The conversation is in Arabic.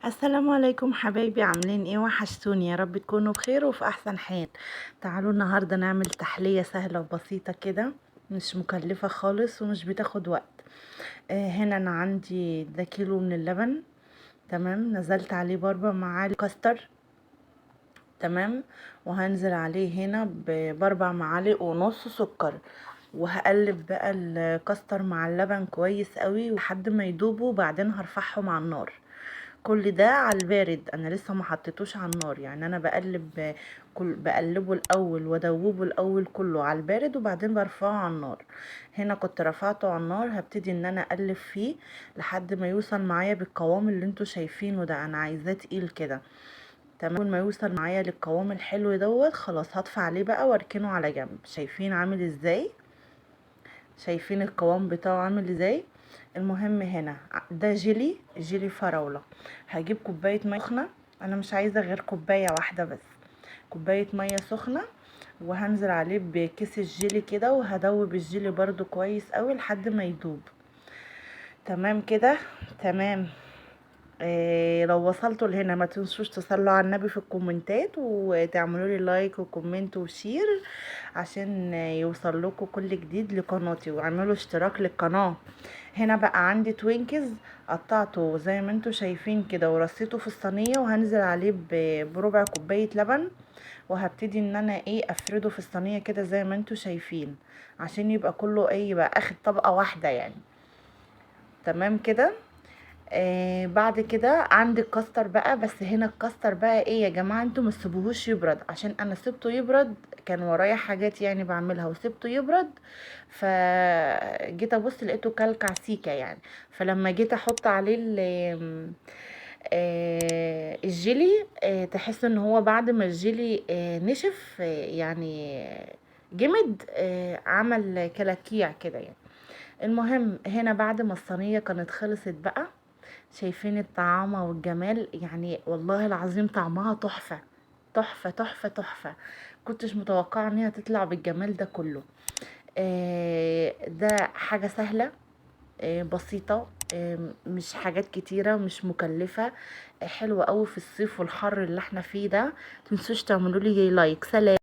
السلام عليكم حبايبي، عاملين ايه؟ وحشتوني، يا رب تكونوا بخير وفي احسن حال. تعالوا النهارده نعمل تحلية سهلة وبسيطة كده، مش مكلفة خالص ومش بتاخد وقت. هنا انا عندي ده كيلو من اللبن. تمام، نزلت عليه ب4 معالق كاستر. تمام، وهنزل عليه هنا ب4 معالق ونص سكر. وهقلب بقى الكاستر مع اللبن كويس قوي لحد ما يدوبوا، وبعدين هرفعهم على النار. كل ده على البارد، انا لسه ما حطيتوش على النار، يعني انا بقلبه الاول وادوبه الاول كله على البارد وبعدين برفعه على النار. هنا كنت رفعته على النار، هبتدي ان انا اقلب فيه لحد ما يوصل معايا بالقوام اللي انتوا شايفينه ده. انا عايزاه تقيل كده. تمام، اول ما يوصل معايا للقوام الحلو دوت خلاص هطفي عليه بقى واركنه على جنب. شايفين عامل ازاي؟ شايفين القوام بتاعه عامل ازاي؟ المهم هنا ده جيلي فراولة. هجيب كوباية مية سخنة، انا مش عايزة غير كوباية واحدة بس. كوباية مية سخنة، وهنزل عليه بكيس الجيلي كده، وهدوب الجيلي برضو كويس قوي لحد ما يدوب. تمام كده. تمام. لو وصلتوا لهنا ما تنسوش تصلوا على النبي في الكومنتات، وتعملوا لي لايك وكومنت وشير عشان يوصل لكم كل جديد لقناتي، واعملوا اشتراك للقناة. هنا بقى عندي توينكز، قطعته زي ما انتوا شايفين كده ورصيته في الصينية، وهنزل عليه بربع كوباية لبن. وهبتدي ان انا افرده في الصينية كده زي ما انتوا شايفين، عشان يبقى كله يبقى اخد طبقة واحدة يعني. تمام كده. بعد كده عندي الكاستر بقى، بس هنا الكاستر بقى يا جماعه، انتوا ما تسيبوهوش يبرد، عشان انا سبته يبرد، كان ورايا حاجات يعني بعملها وسبته يبرد. فجيت ابص لقيته كلكع سيكه يعني. فلما جيت احط عليه الجيلي، تحس ان هو بعد ما الجيلي نشف، يعني جمد، عمل كلاكيع كده يعني. المهم هنا بعد ما الصينية كانت خلصت بقى، شايفين الطعامة والجمال؟ يعني والله العظيم طعمها تحفة تحفة تحفة تحفة. كنتش متوقعة ان هي تطلع بالجمال ده كله. ده حاجة سهلة، بسيطة، مش حاجات كتيرة، مش مكلفة. حلوة قوي في الصيف والحر اللي احنا فيه ده. متنسوش تعملوا لي لايك. سلام.